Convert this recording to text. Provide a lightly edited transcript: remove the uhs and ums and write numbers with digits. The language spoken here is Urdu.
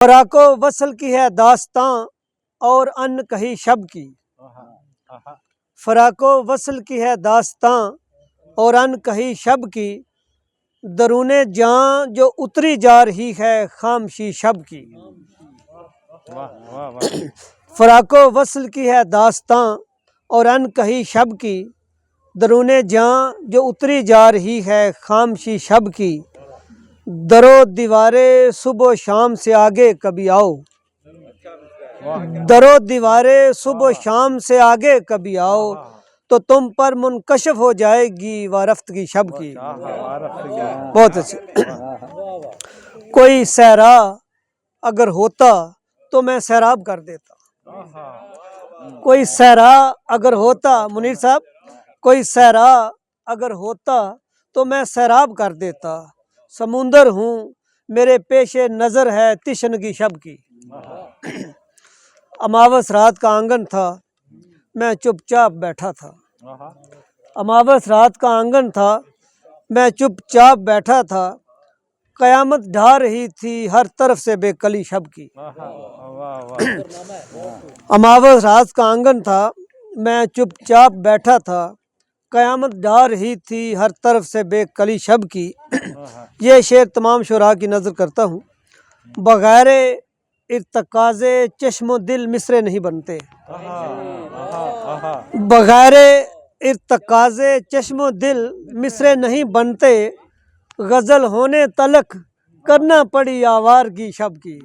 فراق و وصل کی ہے داستاں اور ان کہی شب کی، فراق و وصل کی ہے داستاں اور ان کہی شب کی، درون جاں جو اتری جا رہی ہے خامشی شب کی۔ فراق و وصل کی ہے داستاں اور ان کہی شب کی، درون جاں جو اتری جا رہی ہے خامشی شب کی، درو دیوارے صبح و شام سے آگے کبھی آؤ، درو دیوارے صبح و شام سے آگے کبھی آؤ، تو تم پر منکشف ہو جائے گی وارفتگی شب کی۔ بہت اچھا۔ کوئی صحرا اگر ہوتا تو میں سیراب کر دیتا، کوئی صحرا اگر ہوتا، منیر صاحب کوئی صحرا اگر ہوتا تو میں سیراب کر دیتا، سمندر ہوں میرے پیش نظر ہے تشنگی شب کی۔ اماوس رات کا آنگن تھا میں چپ چاپ بیٹھا تھا، اماوس رات کا آنگن تھا میں چپ چاپ بیٹھا تھا، قیامت ڈھا رہی تھی ہر طرف سے بے کلی شب کی۔ اماوس رات کا آنگن تھا میں چپ چاپ بیٹھا تھا، قیامت ڈھا رہی تھی ہر طرف سے بے کلی شب کی۔ یہ شعر تمام شعراء کی نظر کرتا ہوں۔ بغیر ارتکاز چشم و دل مصرع نہیں بنتے، بغیر ارتکاز چشم و دل مصرع نہیں بنتے، غزل ہونے تلک کرنا پڑی آوارگی شب کی۔